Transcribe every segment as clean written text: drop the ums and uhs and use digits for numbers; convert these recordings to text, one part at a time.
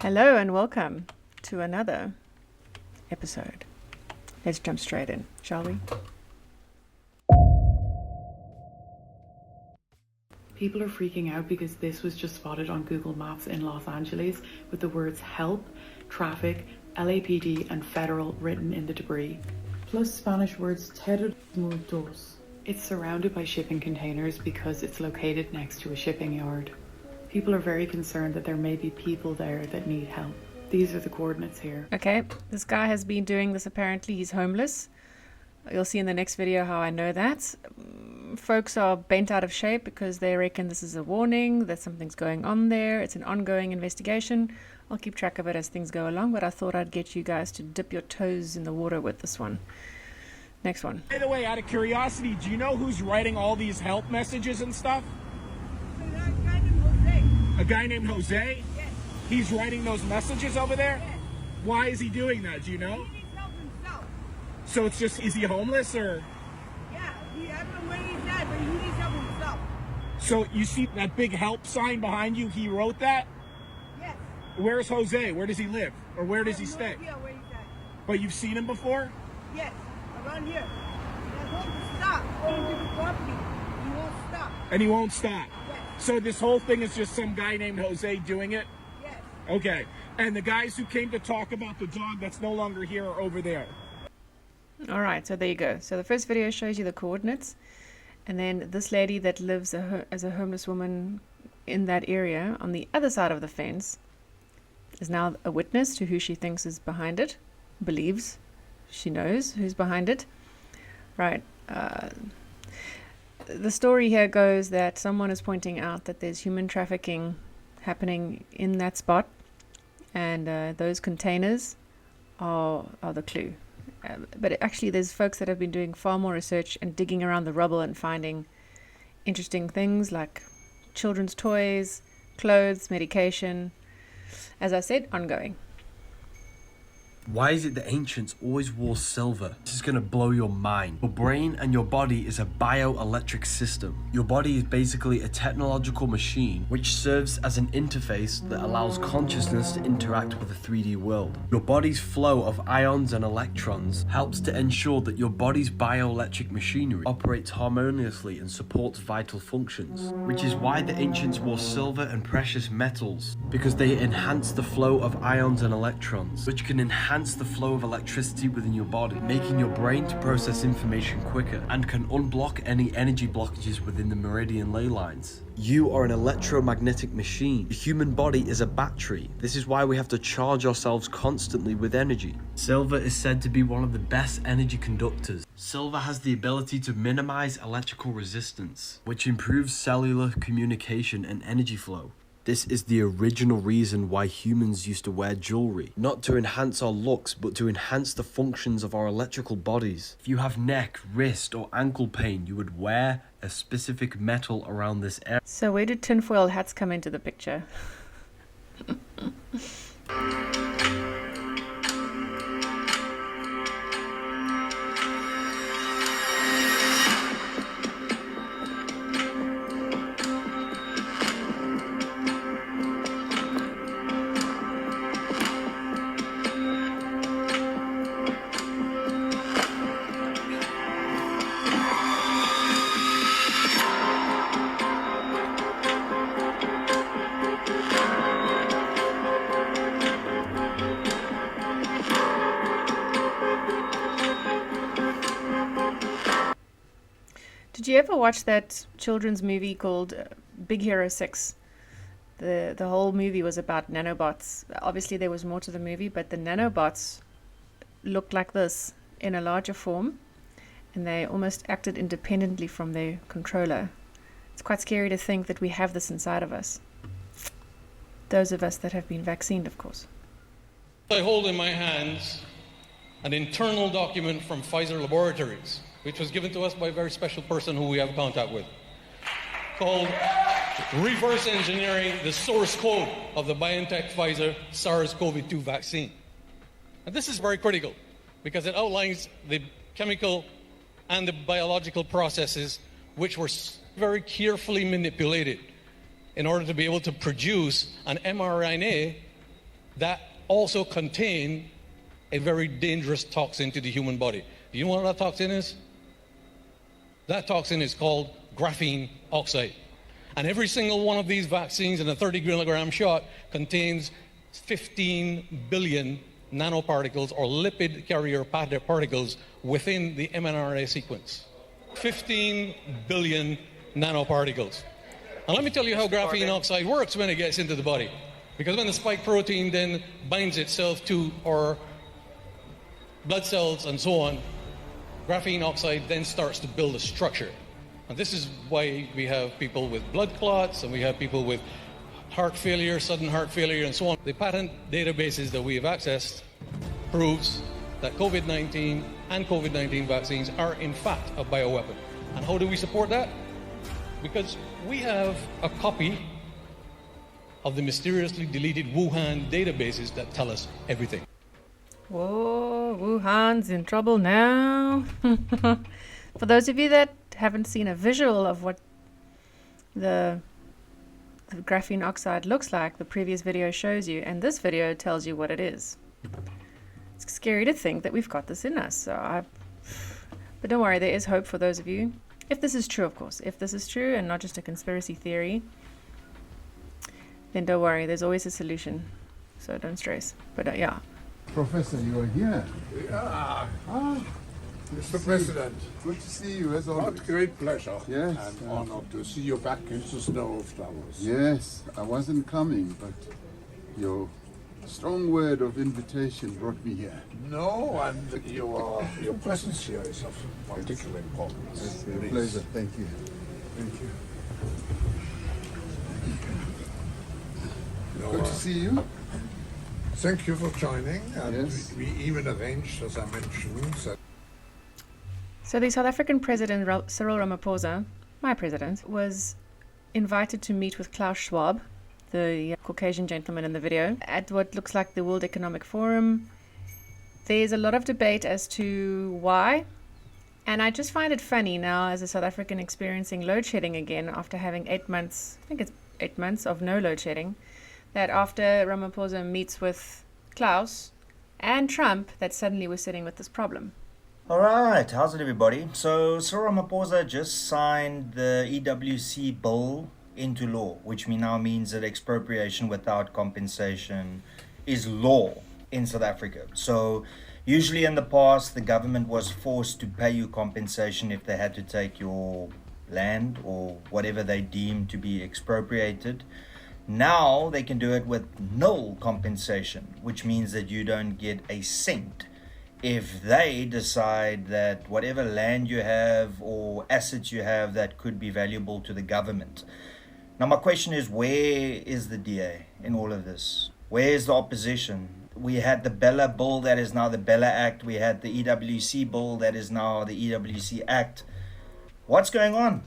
Hello and welcome to another episode. Let's jump straight in, shall we? People are freaking out because this was just spotted on Google Maps in Los Angeles with the words help, traffic, LAPD and federal written in the debris. Plus Spanish words terra muertos. It's surrounded by shipping containers because it's located next to a shipping yard. People are very concerned that there may be people there that need help. These are the coordinates here. Okay, this guy has been doing this apparently. He's homeless. You'll see in the next video how I know that. Folks are bent out of shape because they reckon this is a warning that something's going on there. It's an ongoing investigation. I'll keep track of it as things go along, but I thought I'd get you guys to dip your toes in the water with this one. Next one. By the way, out of curiosity, do you know who's writing all these help messages and stuff? A guy named Jose? Yes. He's writing those messages over there? Yes. Why is he doing that? Do you know? He needs help himself. So it's just, is he homeless or? Yeah, I don't know where he's at, but he needs help himself. So you see that big help sign behind you? He wrote that? Yes. Where's Jose? Where does he live? Or where does he stay? I have no idea where he's at. But you've seen him before? Yes, around here. I told him to stop going to the property. He won't stop. And he won't stop? Yes. So this whole thing is just some guy named Jose doing it? Yes. Okay. And the guys who came to talk about the dog that's no longer here are over there. All right, so there you go. So the first video shows you the coordinates. And then this lady that lives as a homeless woman in that area on the other side of the fence is now a witness to who she thinks is behind it, believes she knows who's behind it. Right. The story here goes that someone is pointing out that there's human trafficking happening in that spot, and those containers are the clue. But actually there's folks that have been doing far more research and digging around the rubble and finding interesting things like children's toys, clothes, medication. As I said, ongoing. Why is it the ancients always wore silver? This is going to blow your mind. Your brain and your body is a bioelectric system. Your body is basically a technological machine which serves as an interface that allows consciousness to interact with the 3D world. Your body's flow of ions and electrons helps to ensure that your body's bioelectric machinery operates harmoniously and supports vital functions, which is why the ancients wore silver and precious metals, because they enhance the flow of ions and electrons, which can enhance the flow of electricity within your body, making your brain to process information quicker, and can unblock any energy blockages within the meridian ley lines. You are an electromagnetic machine. The human body is a battery. This is why we have to charge ourselves constantly with energy. Silver is said to be one of the best energy conductors. Silver has the ability to minimize electrical resistance, which improves cellular communication and energy flow. This is the original reason why humans used to wear jewelry. Not to enhance our looks, but to enhance the functions of our electrical bodies. If you have neck, wrist, or ankle pain, you would wear a specific metal around this area. So where did tinfoil hats come into the picture? Did you ever watch that children's movie called Big Hero 6? The whole movie was about nanobots. Obviously there was more to the movie, but the nanobots looked like this in a larger form, and they almost acted independently from their controller. It's quite scary to think that we have this inside of us. Those of us that have been vaccinated, of course. I hold in my hands an internal document from Pfizer Laboratories, which was given to us by a very special person who we have contact with, called Reverse Engineering the Source Code of the BioNTech Pfizer SARS-CoV-2 vaccine. And this is very critical because it outlines the chemical and the biological processes which were very carefully manipulated in order to be able to produce an mRNA that also contain a very dangerous toxin to the human body. Do you know what that toxin is? That toxin is called graphene oxide. And every single one of these vaccines in a 30-milligram shot contains 15 billion nanoparticles or lipid carrier particles within the mRNA sequence. 15 billion nanoparticles. And let me tell you how graphene oxide works when it gets into the body. Because when the spike protein then binds itself to our blood cells and so on, graphene oxide then starts to build a structure. And this is why we have people with blood clots and we have people with heart failure, sudden heart failure, and so on. The patent databases that we have accessed proves that COVID-19 and COVID-19 vaccines are in fact a bioweapon. And how do we support that? Because we have a copy of the mysteriously deleted Wuhan databases that tell us everything. Whoa, Wuhan's in trouble now. For those of you that haven't seen a visual of what the graphene oxide looks like, the previous video shows you, and this video tells you what it is. It's scary to think that we've got this in us. But don't worry, there is hope for those of you. If this is true, of course. If this is true and not just a conspiracy theory, then don't worry, there's always a solution. So don't stress. But yeah. Professor, you are here. Yeah. Ah, Mr. President. good to see you as always. What great pleasure. Yes. And honored to see you back in the snow of Davos. Yes, I wasn't coming, but your strong word of invitation brought me here. No, and your presence here is of particular importance. It's a Please. pleasure. Thank you. Thank you. No, Good to see you. thank you for joining. And Yes. we even arranged, as I mentioned, that So the South African President Cyril Ramaphosa, my president, was invited to meet with Klaus Schwab, the Caucasian gentleman in the video, at what looks like the World Economic Forum. There's a lot of debate as to why, and I just find it funny now as a South African experiencing load shedding again after having 8 months, I think it's 8 months of no load shedding, that after Ramaphosa meets with Klaus and Trump, that suddenly we're sitting with this problem. All right, how's it, everybody? So Cyril Ramaphosa just signed the EWC bill into law, which now means that expropriation without compensation is law in South Africa. So usually in the past, the government was forced to pay you compensation if they had to take your land or whatever they deemed to be expropriated. Now they can do it with null compensation, which means that you don't get a cent if they decide that whatever land you have or assets you have that could be valuable to the government. Now my question is, where is the DA in all of this? Where is the opposition? We had the Bella Bill that is now the Bella Act. We had the EWC Bill that is now the EWC Act. What's going on?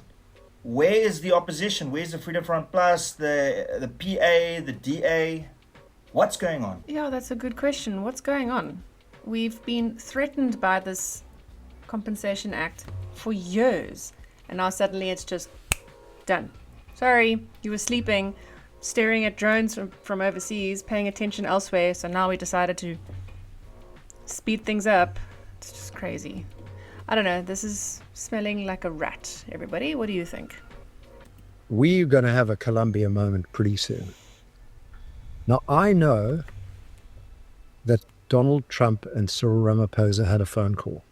Where is the opposition? Where's the Freedom Front Plus, the PA, the DA? What's going on? Yeah, that's a good question. What's going on? We've been threatened by this Compensation Act for years, and now suddenly it's just done. Sorry, you were sleeping, staring at drones from overseas, paying attention elsewhere, so now we decided to speed things up. It's just crazy. I don't know, this is smelling like a rat, everybody. What do you think? We're going to have a Columbia moment pretty soon. Now, I know that Donald Trump and Cyril Ramaphosa had a phone call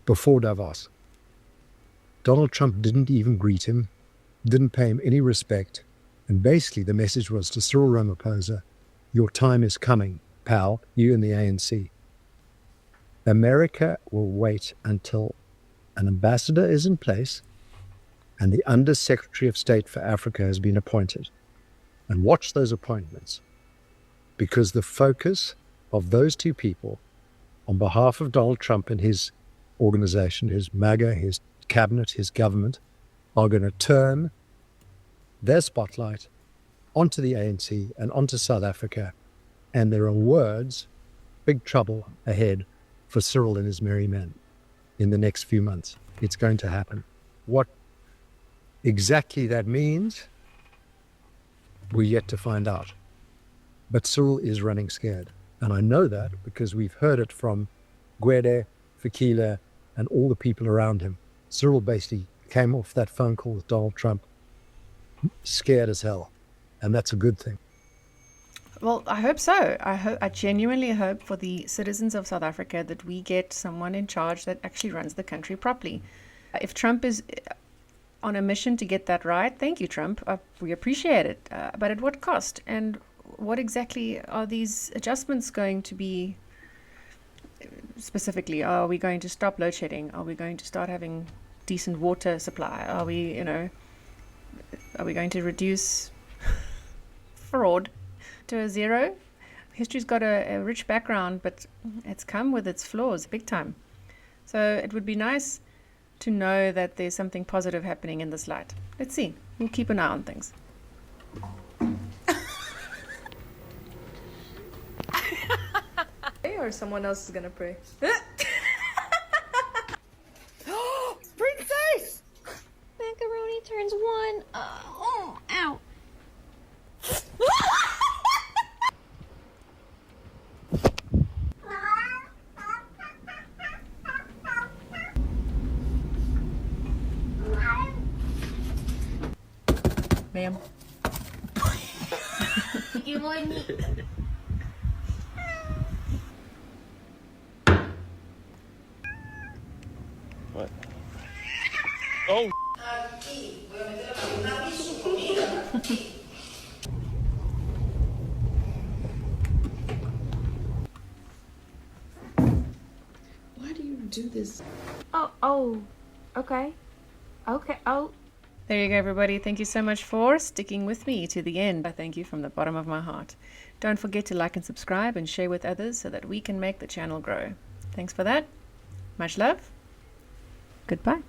before Davos. Donald Trump didn't even greet him, didn't pay him any respect, and basically the message was to Cyril Ramaphosa, your time is coming, pal, you and the ANC. America will wait until an ambassador is in place and the Under Secretary of State for Africa has been appointed. And watch those appointments, because the focus of those two people on behalf of Donald Trump and his organization, his MAGA, his cabinet, his government, are going to turn their spotlight onto the ANC and onto South Africa. And there are words, big trouble ahead for Cyril and his merry men in the next few months. It's going to happen. What exactly that means, we're yet to find out. But Cyril is running scared. And I know that because we've heard it from Gwede, Fikile, and all the people around him. Cyril basically came off that phone call with Donald Trump scared as hell. And that's a good thing. Well, I hope so. I genuinely hope for the citizens of South Africa that we get someone in charge that actually runs the country properly. If Trump is on a mission to get that right, thank you, Trump. We appreciate it. But at what cost? And what exactly are these adjustments going to be specifically? Are we going to stop load shedding? Are we going to start having decent water supply? Are we going to reduce fraud to a zero? History's got a rich background, but it's come with its flaws big time. So it would be nice to know that there's something positive happening in this light. Let's see. We'll keep an eye on things. Or someone else is gonna pray. Princess! Macaroni turns 1. Ow. Ma'am. You want me? What? Oh. Why do you do this? Oh, okay. Oh. There you go, everybody. Thank you so much for sticking with me to the end. I thank you from the bottom of my heart. Don't forget to like and subscribe and share with others so that we can make the channel grow. Thanks for that. Much love. Goodbye.